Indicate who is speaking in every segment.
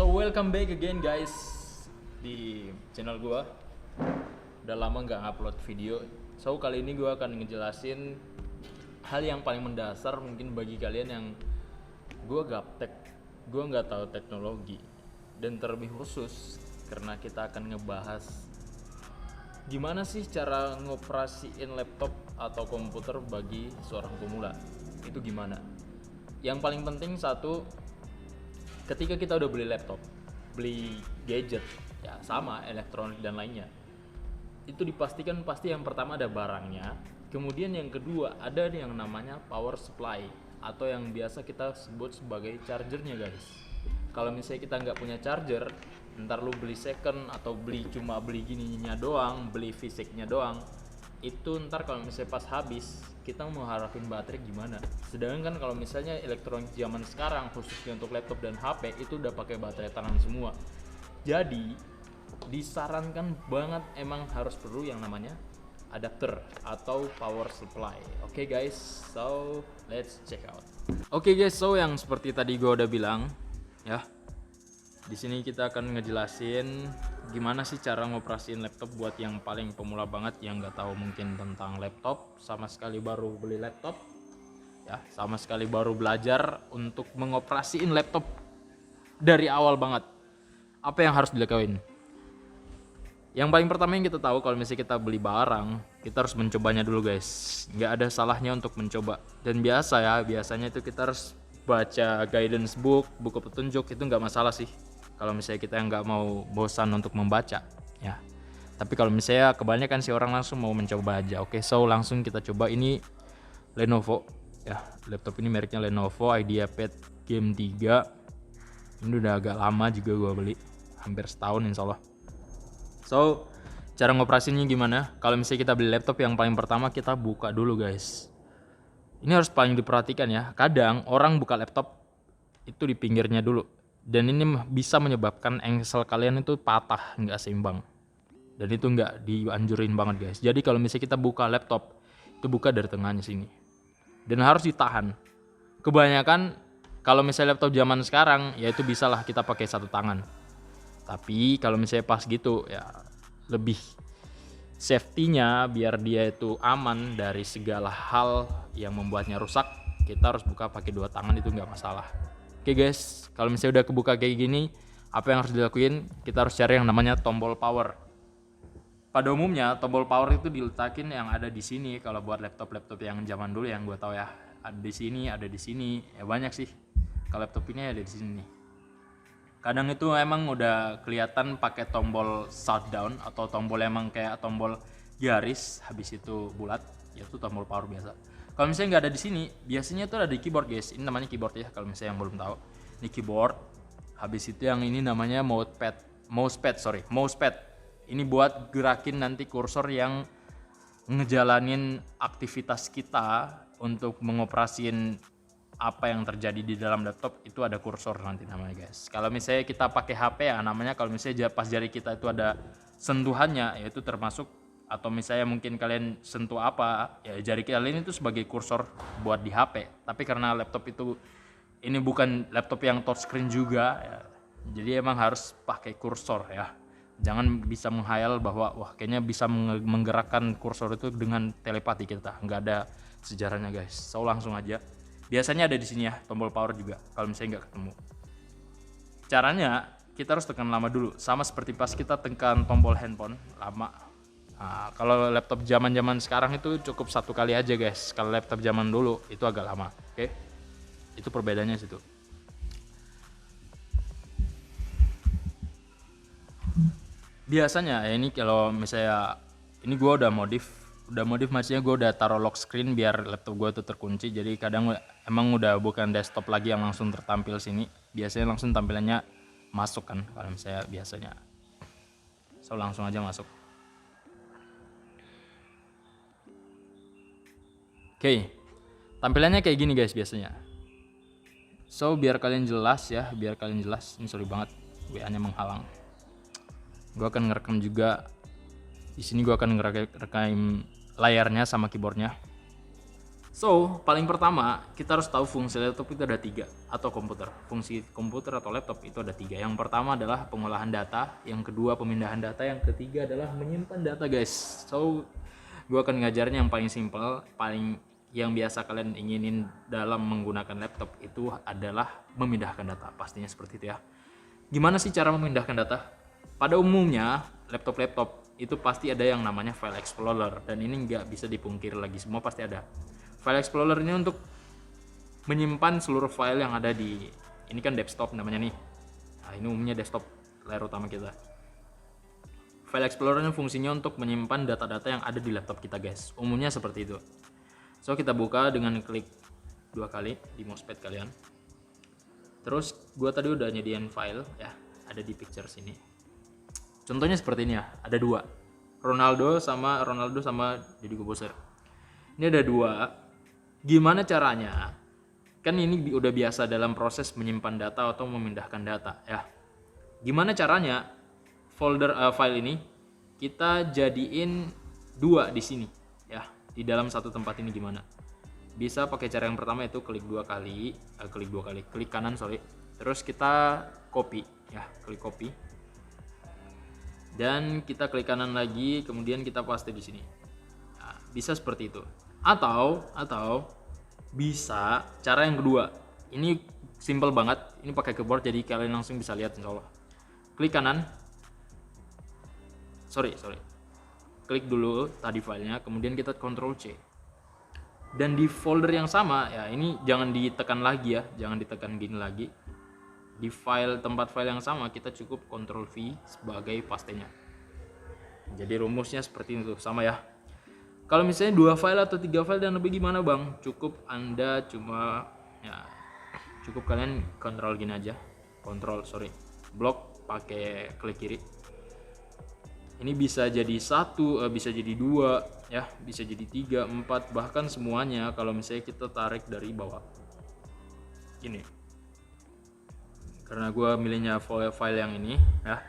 Speaker 1: So welcome back again guys di channel gua. Udah lama nggak upload video. So kali ini gua akan ngejelasin hal yang paling mendasar mungkin bagi kalian yang gua gaptek, gua nggak tahu teknologi, dan terlebih khusus karena kita akan ngebahas gimana sih cara ngoperasiin laptop atau komputer bagi seorang pemula. Itu gimana? Yang paling penting satu, ketika kita udah beli laptop, beli gadget, ya sama elektronik dan lainnya, itu dipastikan pasti yang pertama ada barangnya, kemudian yang kedua ada yang namanya power supply atau yang biasa kita sebut sebagai chargernya guys. Kalau misalnya kita nggak punya charger, ntar lu beli second atau cuma beli gininya doang, beli fisiknya doang, itu ntar kalau misalnya pas habis kita mau harapin baterai gimana. Sedangkan kalau misalnya elektronik zaman sekarang khususnya untuk laptop dan HP itu udah pakai baterai tangan semua. Jadi disarankan banget emang harus perlu yang namanya adapter atau power supply. Oke guys, so let's check out. Oke guys, so yang seperti tadi gue udah bilang ya, di sini kita akan ngejelasin gimana sih cara ngoperasiin laptop buat yang paling pemula banget yang nggak tahu mungkin tentang laptop, sama sekali baru beli laptop, ya sama sekali baru belajar untuk mengoperasiin laptop dari awal banget. Apa yang harus dilakuin? Yang paling pertama yang kita tahu kalau misalnya kita beli barang, kita harus mencobanya dulu guys. Nggak ada salahnya untuk mencoba. Dan biasanya itu kita harus baca guidance book, buku petunjuk, itu nggak masalah sih. Kalau misalnya kita nggak mau bosan untuk membaca, ya. Tapi kalau misalnya kebanyakan sih orang langsung mau mencoba aja. Oke, so langsung kita coba. Ini Lenovo, ya. Laptop ini mereknya Lenovo IdeaPad Game 3. Ini udah agak lama juga gua beli, hampir setahun insyaallah. So cara ngoperasinya gimana? Kalau misalnya kita beli laptop, yang paling pertama kita buka dulu guys. Ini harus paling diperhatikan ya. Kadang orang buka laptop itu di pinggirnya dulu. Dan ini bisa menyebabkan engsel kalian itu patah, nggak seimbang. Dan itu nggak dianjurin banget guys. Jadi kalau misalnya kita buka laptop, itu buka dari tengahnya sini. Dan harus ditahan. Kebanyakan kalau misalnya laptop zaman sekarang, ya itu bisalah kita pakai satu tangan. Tapi kalau misalnya pas gitu, ya lebih safety-nya biar dia itu aman dari segala hal yang membuatnya rusak, kita harus buka pakai dua tangan, itu nggak masalah. Oke guys, kalau misalnya udah kebuka kayak gini, apa yang harus dilakuin? Kita harus cari yang namanya tombol power. Pada umumnya tombol power itu diletakin yang ada di sini. Kalau buat laptop-laptop yang zaman dulu yang gue tahu ya, ada di sini, ada di sini, ya banyak sih. Kalau laptop ini ada di sini nih. Kadang itu emang udah kelihatan pakai tombol shutdown atau tombol emang kayak tombol garis, habis itu bulat, yaitu tombol power biasa. Kalau misalnya nggak ada di sini, biasanya tuh ada di keyboard guys. Ini namanya keyboard ya, kalau misalnya yang belum tahu. Ini keyboard. Habis itu yang ini namanya mousepad. Ini buat gerakin nanti kursor yang ngejalanin aktivitas kita untuk mengoperasiin apa yang terjadi di dalam laptop. Itu ada kursor nanti namanya guys. Kalau misalnya kita pakai HP ya namanya, kalau misalnya pas jari kita itu ada sentuhannya, yaitu termasuk, atau misalnya mungkin kalian sentuh apa, ya jari kalian itu sebagai kursor buat di HP. Tapi karena laptop itu ini bukan laptop yang touchscreen juga ya, jadi emang harus pakai kursor ya. Jangan bisa menghayal bahwa wah kayaknya bisa menggerakkan kursor itu dengan telepati, kita nggak ada sejarahnya guys. So langsung aja. Biasanya ada di sini ya tombol power juga kalau misalnya nggak ketemu. Caranya kita harus tekan lama dulu, sama seperti pas kita tekan tombol handphone lama. Nah, kalau laptop zaman sekarang itu cukup satu kali aja guys. Kalau laptop zaman dulu itu agak lama. Oke, itu perbedaannya situ. Biasanya ya, ini kalau misalnya ini gue udah modif maksudnya gue udah taruh lock screen biar laptop gue tuh terkunci. Jadi kadang emang udah bukan desktop lagi yang langsung tertampil sini. Biasanya langsung tampilannya masuk kan kalau misalnya biasanya. So langsung aja masuk. Oke, tampilannya kayak gini guys biasanya. So biar kalian jelas ya, ini sorry banget WA-nya menghalang. Gue akan ngerekam juga. Di sini gue akan ngerekam layarnya sama keyboardnya. So, paling pertama kita harus tahu fungsi laptop itu ada 3, atau komputer. Fungsi komputer atau laptop itu ada 3. Yang pertama adalah pengolahan data, yang kedua pemindahan data, yang ketiga adalah menyimpan data, guys. So, gue akan ngajarnya yang paling simple, paling yang biasa kalian inginin dalam menggunakan laptop itu adalah memindahkan data. Pastinya seperti itu ya. Gimana sih cara memindahkan data? Pada umumnya, laptop-laptop itu pasti ada yang namanya file explorer, dan ini nggak bisa dipungkiri lagi, semua pasti ada. File explorer ini untuk menyimpan seluruh file yang ada di, ini kan desktop namanya nih. Nah, ini umumnya desktop, layar utama kita. File explorer ini fungsinya untuk menyimpan data-data yang ada di laptop kita, guys. Umumnya seperti itu. So, kita buka dengan klik 2 kali di mousepad kalian. Terus gua tadi udah nyediain file ya, ada di picture sini. Contohnya seperti ini ya, ada 2. Ronaldo sama Deddy Corbuzier. Ini ada 2. Gimana caranya? Kan ini udah biasa dalam proses menyimpan data atau memindahkan data ya. Gimana caranya file ini kita jadiin 2 di sini ya, di dalam satu tempat ini gimana? Bisa pakai cara yang pertama, itu klik kanan, terus kita copy ya, klik copy, dan kita klik kanan lagi, kemudian kita paste di sini. Nah, bisa seperti itu. Atau bisa cara yang kedua. Ini simple banget, ini pakai keyboard jadi kalian langsung bisa lihat insyaallah. Klik kanan, klik dulu tadi filenya, kemudian kita Ctrl C, dan di folder yang sama ya, ini jangan ditekan lagi ya, jangan ditekan gini lagi. Di tempat file yang sama kita cukup Ctrl V sebagai pastenya. Jadi rumusnya seperti itu, sama ya. Kalau misalnya 2 file atau 3 file dan lebih gimana bang? Cukup kalian kontrol gini aja, blok pakai klik kiri. Ini bisa jadi 1, bisa jadi 2 ya, bisa jadi 3, 4, bahkan semuanya kalau misalnya kita tarik dari bawah ini. Karena gue milihnya file yang ini ya,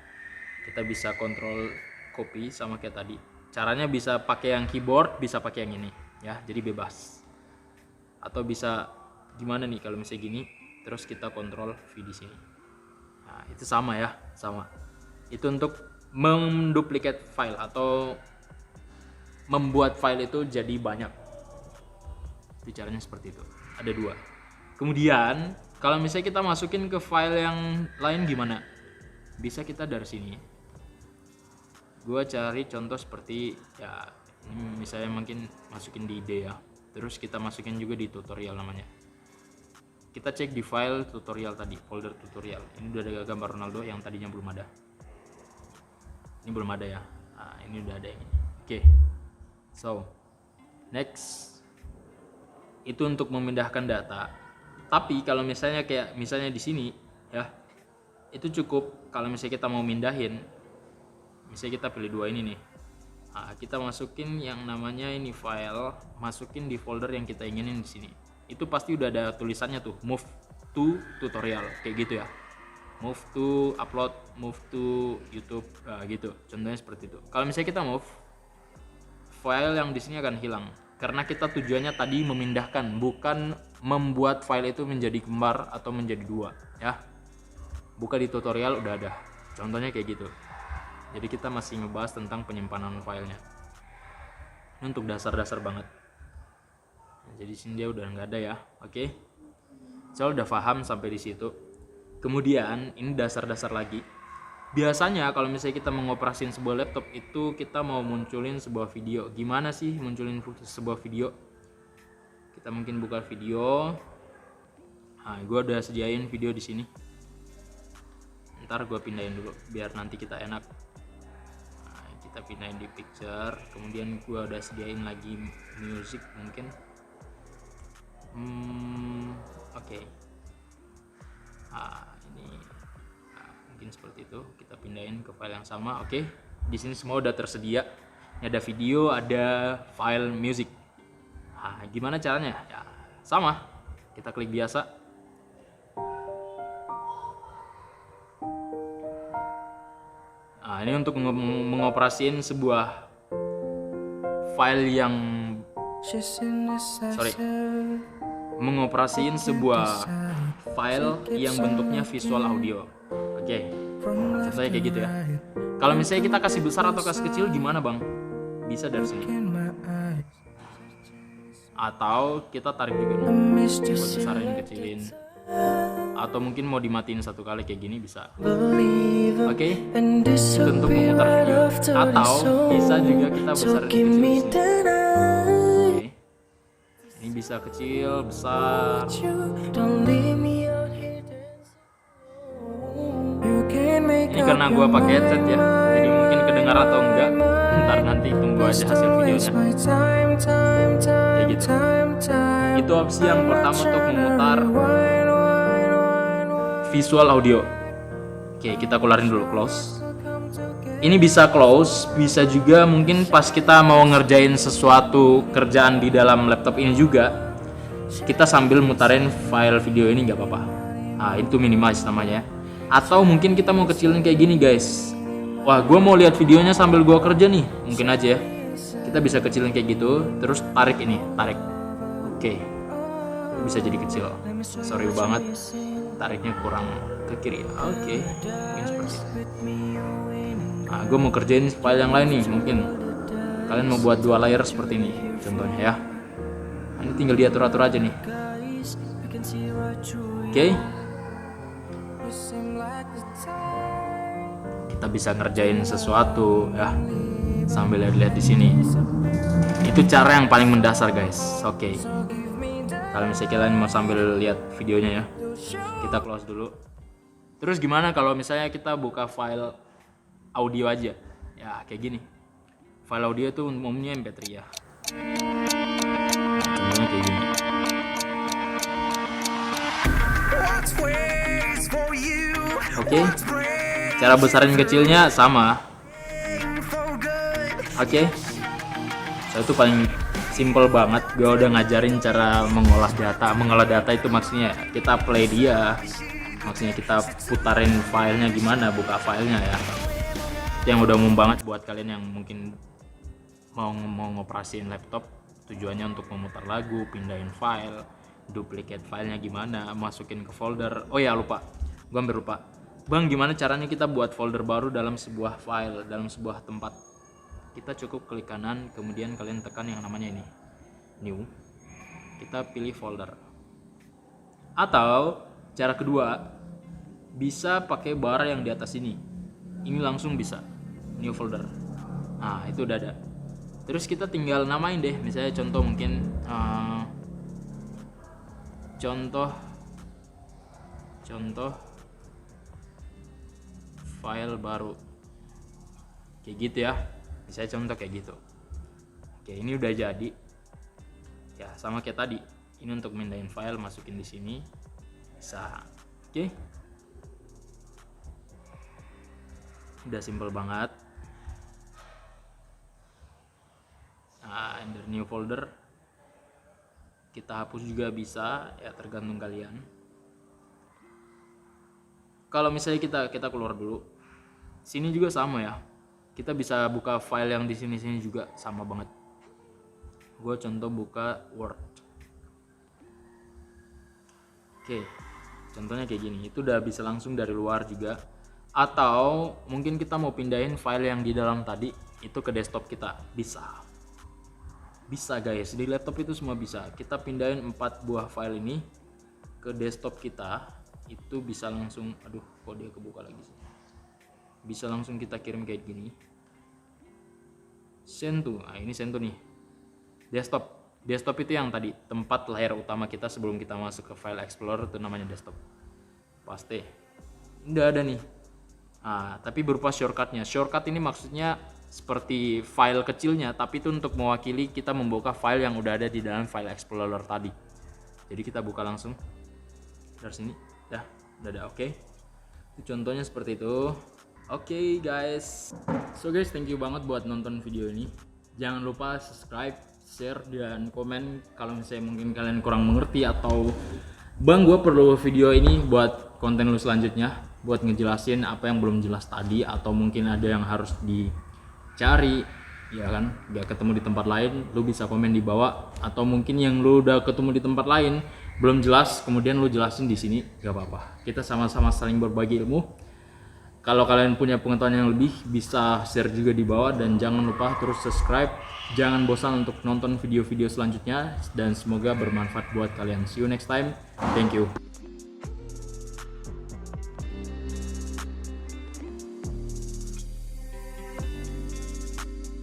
Speaker 1: kita bisa kontrol copy sama kayak tadi. Caranya bisa pakai yang keyboard, bisa pakai yang ini ya, jadi bebas. Atau bisa gimana nih kalau misalnya gini, terus kita kontrol V di sini. Nah, itu sama ya, sama. Itu untuk menduplikat file atau membuat file itu jadi banyak. Itu caranya seperti itu. Ada 2. Kemudian kalau misalnya kita masukin ke file yang lain gimana? Bisa kita dari sini. Gua cari contoh seperti ya, ini misalnya mungkin masukin di ide ya. Terus kita masukin juga di tutorial namanya. Kita cek di file tutorial tadi, folder tutorial. Ini udah ada gambar Ronaldo yang tadinya belum ada. Ini belum ada ya. Nah, ini udah ada yang ini. Oke. So, next. Itu untuk memindahkan data. Tapi kalau misalnya di sini ya, itu cukup kalau misalnya kita mau mindahin. Misalnya kita pilih 2 ini nih. Nah, kita masukin yang namanya ini file, masukin di folder yang kita inginin di sini. Itu pasti udah ada tulisannya tuh, move to tutorial kayak gitu ya. Move to upload, move to YouTube, gitu. Contohnya seperti itu. Kalau misalnya kita move, file yang di sini akan hilang karena kita tujuannya tadi memindahkan, bukan membuat file itu menjadi kembar atau menjadi 2 ya. Buka di tutorial udah ada. Contohnya kayak gitu. Jadi kita masih ngebahas tentang penyimpanan filenya. Ini untuk dasar-dasar banget. Nah, jadi sini dia udah nggak ada ya. Oke. Saya udah paham sampai di situ. Kemudian ini dasar-dasar lagi. Biasanya kalau misalnya kita mengoperasiin sebuah laptop itu kita mau munculin sebuah video. Gimana sih munculin sebuah video? Kita mungkin buka video. Nah, gue udah sediain video di sini. Ntar gue pindahin dulu biar nanti kita enak. Nah, kita pindahin di picture. Kemudian gue udah sediain lagi music mungkin. Oke. Ini mungkin seperti itu. Kita pindahin ke file yang sama. Oke. Di sini semua udah tersedia. Ini ada video, ada file music. Nah, gimana caranya? Ya, sama. Kita klik biasa. Nah, ini untuk mengoperasiin sebuah file yang mengoperasiin sebuah file yang bentuknya visual audio. Oke, contohnya kayak gitu ya. Kalau misalnya kita kasih besar atau kasih kecil gimana bang? Bisa dari sini. Atau kita tarik juga nih, buat besarin kecilin. Atau mungkin mau dimatiin satu kali kayak gini bisa. Oke, itu untuk memutar video. Atau bisa juga kita besarin kecil. Oke. Ini bisa kecil, besar. Ini karena gua pakai headset ya, jadi mungkin kedengar atau enggak. Ntar nanti tunggu aja hasil videonya. Kayak gitu. Itu opsi yang pertama untuk memutar visual audio. Oke, kita keluarin dulu close. Ini bisa close, bisa juga mungkin pas kita mau ngerjain sesuatu kerjaan di dalam laptop ini juga, kita sambil mutarin file video ini nggak apa-apa. Nah, itu minimize namanya. Atau mungkin kita mau kecilin kayak gini guys. Wah, gue mau lihat videonya sambil gue kerja nih, mungkin aja ya. Kita bisa kecilin kayak gitu, terus tarik ini, tarik. Oke, bisa jadi kecil. Sorry banget, tariknya kurang ke kiri. Oke, mungkin seperti itu. Nah, gue mau kerjain file yang lain nih, mungkin kalian mau buat 2 layer seperti ini, contohnya ya. Nah, ini tinggal diatur-atur aja nih. Oke. Kita bisa ngerjain sesuatu ya sambil lihat-lihat di sini. Itu cara yang paling mendasar guys. Oke. Kalau misalnya kalian mau sambil lihat videonya ya, kita close dulu. Terus gimana kalau misalnya kita buka file audio aja? Ya kayak gini. File audio itu umumnya MP3 ya. Contohnya kayak gini. Oke. Cara besarin kecilnya sama. Oke. So, itu paling simple banget. Gue udah ngajarin cara mengolah data. Mengolah data itu maksudnya kita play dia. Maksudnya kita putarin filenya gimana, buka filenya ya. Yang udah umum banget buat kalian yang mungkin mau ngoperasiin laptop. Tujuannya untuk memutar lagu, pindahin file, duplicate filenya gimana, masukin ke folder. Oh ya lupa, gue hampir lupa. Bang, gimana caranya kita buat folder baru dalam sebuah file, dalam sebuah tempat? Kita cukup klik kanan, kemudian kalian tekan yang namanya ini, new. Kita pilih folder. Atau cara kedua, bisa pakai bar yang di atas ini. Ini langsung bisa, new folder. Nah, itu udah ada. Terus kita tinggal namain deh, misalnya contoh mungkin contoh file baru kayak gitu ya, misalnya contoh kayak gitu. Oke, ini udah jadi ya, sama kayak tadi. Ini untuk mindahin file, masukin di sini bisa. Oke, udah simple banget. Nah, enter new folder, kita hapus juga bisa ya, tergantung kalian. Kalau misalnya kita keluar dulu, sini juga sama ya, kita bisa buka file yang di sini juga sama banget. Gue contoh buka Word. Oke, contohnya kayak gini, itu udah bisa langsung dari luar juga. Atau mungkin kita mau pindahin file yang di dalam tadi itu ke desktop kita, bisa guys, di laptop itu semua bisa. Kita pindahin 4 buah file ini ke desktop kita, itu bisa langsung. Aduh, kok dia kebuka lagi sih. Bisa langsung kita kirim kayak gini, send to. Nah, ini send to nih, desktop itu yang tadi tempat layar utama kita sebelum kita masuk ke file explorer, itu namanya desktop. Pasti udah ada nih. Nah, tapi berupa shortcutnya. Shortcut ini maksudnya seperti file kecilnya, tapi itu untuk mewakili kita membuka file yang udah ada di dalam file explorer tadi. Jadi kita buka langsung dari sini. Udah ada. Oke. Itu contohnya seperti itu. Oke guys. So guys, thank you banget buat nonton video ini. Jangan lupa subscribe, share, dan komen kalau misalnya mungkin kalian kurang mengerti atau bang, gue perlu video ini buat konten lu selanjutnya, buat ngejelasin apa yang belum jelas tadi, atau mungkin ada yang harus dicari ya kan, gak ketemu di tempat lain, lu bisa komen di bawah. Atau mungkin yang lu udah ketemu di tempat lain belum jelas, kemudian lu jelasin di sini, gak apa-apa. Kita sama-sama saling berbagi ilmu. Kalau kalian punya pengetahuan yang lebih, bisa share juga di bawah. Dan jangan lupa terus subscribe. Jangan bosan untuk nonton video-video selanjutnya. Dan semoga bermanfaat buat kalian. See you next time. Thank you.